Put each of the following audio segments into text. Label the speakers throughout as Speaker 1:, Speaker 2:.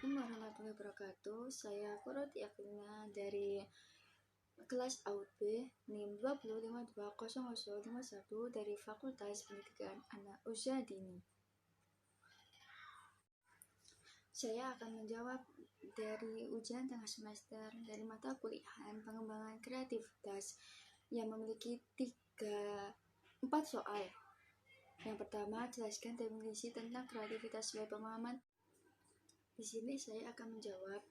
Speaker 1: Assalamualaikum warahmatullahi wabarakatuh. Saya Kuroti Aklina dari kelas AUD B NIM 2052051 dari Fakultas Pendidikan Anak Usia Dini. Saya akan menjawab dari ujian tengah semester dari mata kuliah pengembangan kreativitas yang memiliki 4 soal. Yang pertama, jelaskan definisi tentang kreativitas sebagai pemahaman. Di sini saya akan menjawab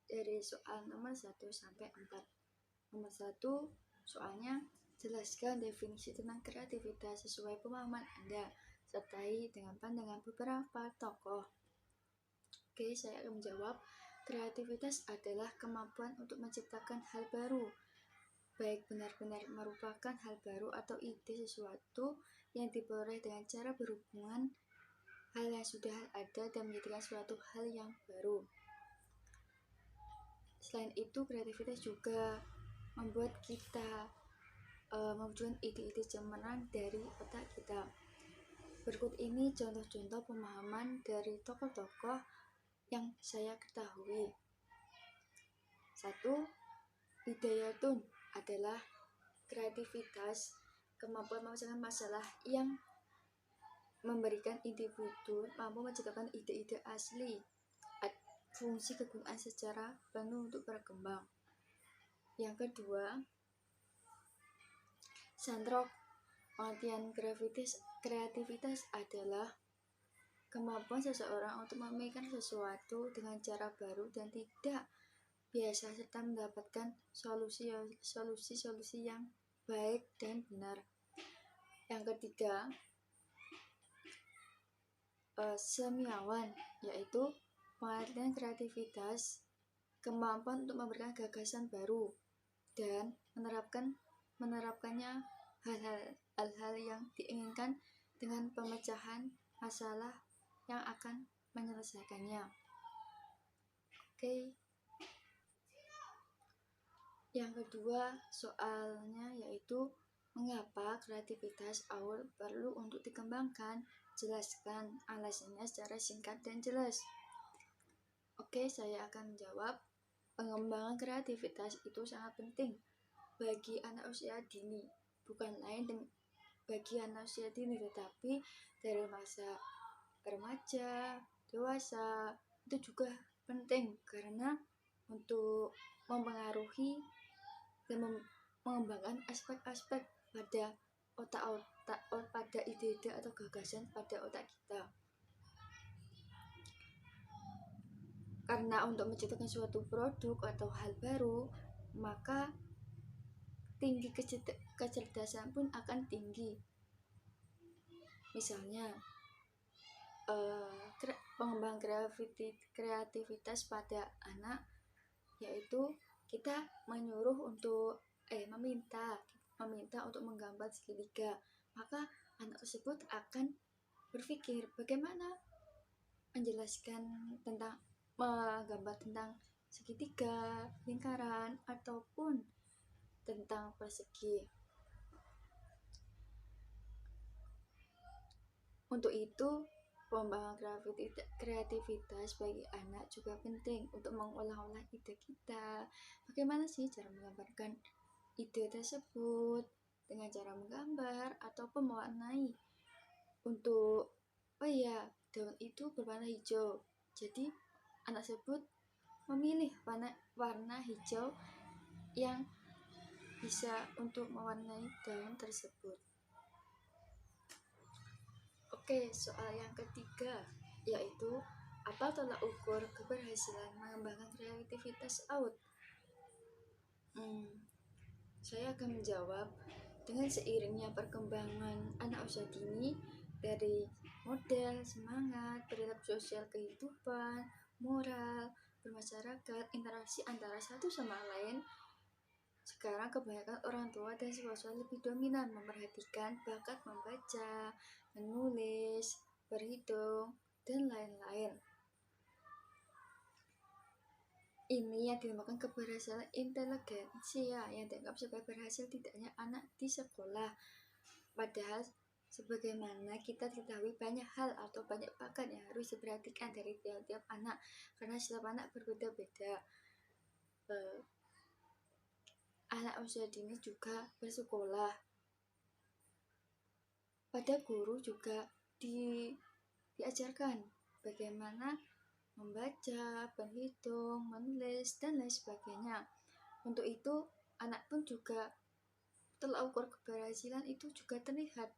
Speaker 1: dari soal nomor 1 sampai 4. Nomor 1, soalnya jelaskan definisi tentang kreativitas sesuai pemahaman Anda, sertai dengan pandangan beberapa tokoh. Oke, saya akan menjawab, kreativitas adalah kemampuan untuk menciptakan hal baru, baik benar-benar merupakan hal baru atau ide sesuatu yang diperoleh dengan cara berhubungan hal yang sudah ada dan menjadikan suatu hal yang baru. Selain itu, kreativitas juga membuat kita mewujudkan ide-ide cemerlang dari otak kita. Berikut ini contoh-contoh pemahaman dari tokoh-tokoh yang saya ketahui. 1. Hidayatun adalah kreativitas, kemampuan memecahkan masalah yang memberikan individu mampu menciptakan ide-ide asli, fungsi kegunaan secara penuh untuk berkembang. Yang kedua, Sandrock, pengertian kreativitas adalah kemampuan seseorang untuk memikirkan sesuatu dengan cara baru dan tidak biasa serta mendapatkan solusi yang baik dan benar. Yang ketiga, Semiawan, yaitu pengertian kreativitas, kemampuan untuk memberikan gagasan baru dan menerapkannya hal-hal yang diinginkan dengan pemecahan masalah yang akan menyelesaikannya. Oke. Yang kedua soalnya yaitu mengapa kreativitas awal perlu untuk dikembangkan. Jelaskan alasannya secara singkat dan jelas. Oke, saya akan menjawab. Pengembangan kreativitas itu sangat penting bagi anak usia dini, bukan lain bagi anak usia dini, tetapi dari masa remaja, dewasa itu juga penting karena untuk mempengaruhi dan mengembangkan aspek-aspek pada pada ide-ide atau gagasan pada otak kita. Karena untuk menciptakan suatu produk atau hal baru, maka tinggi kecerdasan pun akan tinggi. Misalnya, pengembangan kreativitas pada anak, yaitu kita meminta untuk menggambar segitiga, maka anak tersebut akan berpikir bagaimana menggambar tentang segitiga, lingkaran, ataupun tentang persegi. Untuk itu, pengembangan kreativitas bagi anak juga penting untuk mengolah-olah ide kita. Bagaimana sih cara menggambarkan ide tersebut dengan cara menggambar ataupun mewarnai. Untuk daun itu berwarna hijau, jadi anak tersebut memilih warna hijau yang bisa untuk mewarnai daun tersebut. Oke, soal yang ketiga yaitu apa tolak ukur keberhasilan mengembangkan kreativitas AUD? Saya akan menjawab, dengan seiringnya perkembangan anak usia dini dari model, semangat, perilaku sosial kehidupan, moral, bermasyarakat, interaksi antara satu sama lain, sekarang kebanyakan orang tua dan siswa lebih dominan memperhatikan bakat membaca, menulis, berhitung, dan lain-lain. Ini yang dinamakan keberhasilan inteligensia yang dianggap sebagai berhasil tidaknya anak di sekolah. Padahal Sebagaimana kita ketahui banyak hal atau banyak bakat yang harus diperhatikan dari tiap-tiap anak, karena setiap anak berbeda-beda. Anak usia dini juga bersekolah. Pada guru juga diajarkan bagaimana membaca, berhitung, menulis, dan lain sebagainya. Untuk itu, anak pun juga tolak ukur keberhasilan itu juga terlihat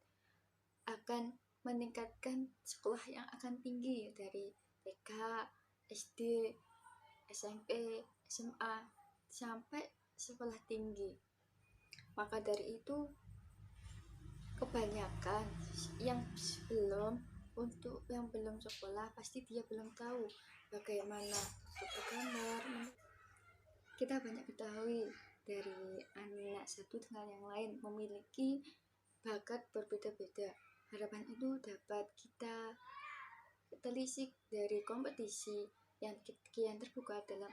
Speaker 1: akan meningkatkan sekolah yang akan tinggi dari TK, SD, SMP, SMA, sampai sekolah tinggi. Maka dari itu, kebanyakan yang belum sekolah pasti dia belum tahu bagaimana untuk bergambar. Kita banyak ketahui dari anak satu dengan yang lain memiliki bakat berbeda-beda. Harapan itu dapat kita telisik dari kompetisi yang kian terbuka dalam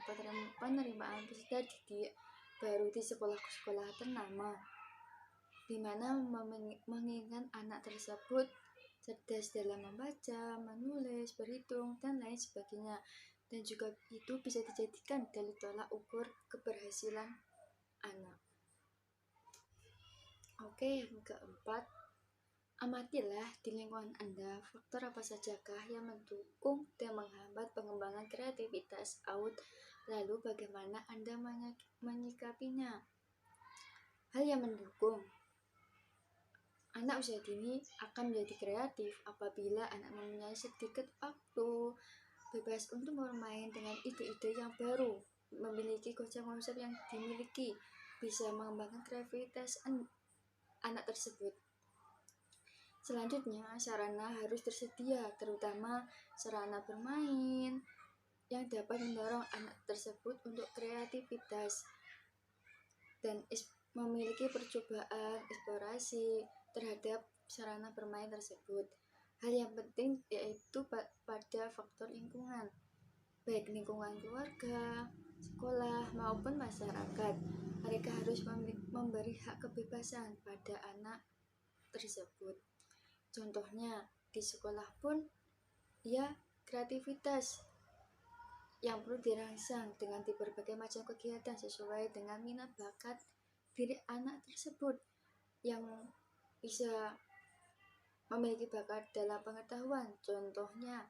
Speaker 1: penerimaan peserta didik baru di sekolah-sekolah ternama, di mana menginginkan anak tersebut cerdas dalam membaca, menulis, berhitung, dan lain sebagainya. Dan juga itu bisa dijadikan dari tolak ukur keberhasilan anak. Oke, yang keempat, amatilah di lingkungan Anda faktor apa sajakah yang mendukung dan menghambat pengembangan kreativitas AUD, lalu bagaimana Anda menyikapinya. Hal yang mendukung anak usia dini akan menjadi kreatif apabila anak mempunyai sedikit waktu bebas untuk bermain dengan ide-ide yang baru, memiliki konsep-konsep yang dimiliki, bisa mengembangkan kreativitas anak tersebut. Selanjutnya, sarana harus tersedia, terutama sarana bermain yang dapat mendorong anak tersebut untuk kreativitas dan memiliki percobaan eksplorasi terhadap sarana bermain tersebut. Hal yang penting yaitu pada faktor lingkungan, baik lingkungan keluarga, sekolah, maupun masyarakat. Mereka harus memberi hak kebebasan pada anak tersebut. Contohnya, di sekolah pun ya kreativitas yang perlu dirangsang dengan berbagai macam kegiatan sesuai dengan minat bakat diri anak tersebut, yang bisa memiliki bakat dalam pengetahuan. Contohnya,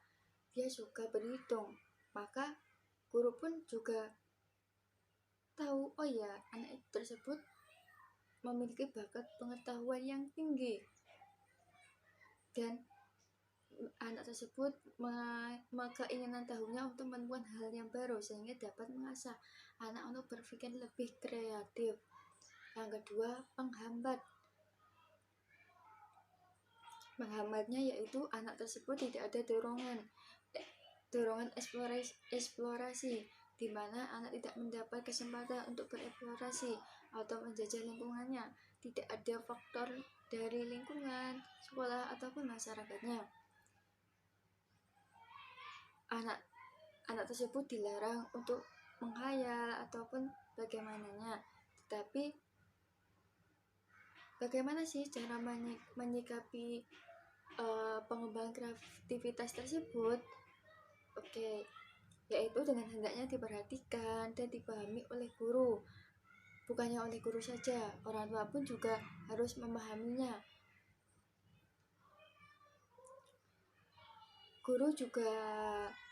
Speaker 1: dia suka berhitung, maka guru pun juga tahu, oh ya, anak tersebut memiliki bakat pengetahuan yang tinggi, dan anak tersebut keinginan tahunya untuk menemukan hal yang baru sehingga dapat mengasah anak untuk berpikir lebih kreatif. Yang kedua, penghambatnya yaitu anak tersebut tidak ada dorongan eksplorasi, di mana anak tidak mendapat kesempatan untuk bereksplorasi atau menjajah lingkungannya. Tidak ada faktor dari lingkungan, sekolah, ataupun masyarakatnya. Anak tersebut dilarang untuk menghayal ataupun bagaimananya. Tetapi bagaimana sih cara menyikapi pengembangan kreativitas tersebut? Oke, yaitu dengan hendaknya diperhatikan dan dipahami oleh guru. Bukannya oleh guru saja, orang tua pun juga harus memahaminya. Guru juga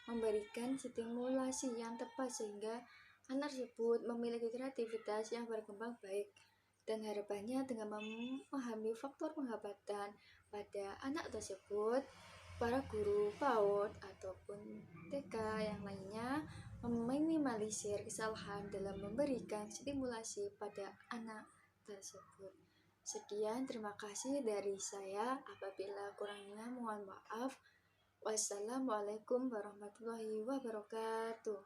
Speaker 1: memberikan stimulasi yang tepat sehingga anak tersebut memiliki kreativitas yang berkembang baik. Dan harapannya dengan memahami faktor penghambatan pada anak tersebut, para guru PAUD ataupun TK yang lainnya meminimalisir kesalahan dalam memberikan stimulasi pada anak tersebut. Sekian, terima kasih dari saya. Apabila kurangnya mohon maaf. Wassalamualaikum warahmatullahi wabarakatuh.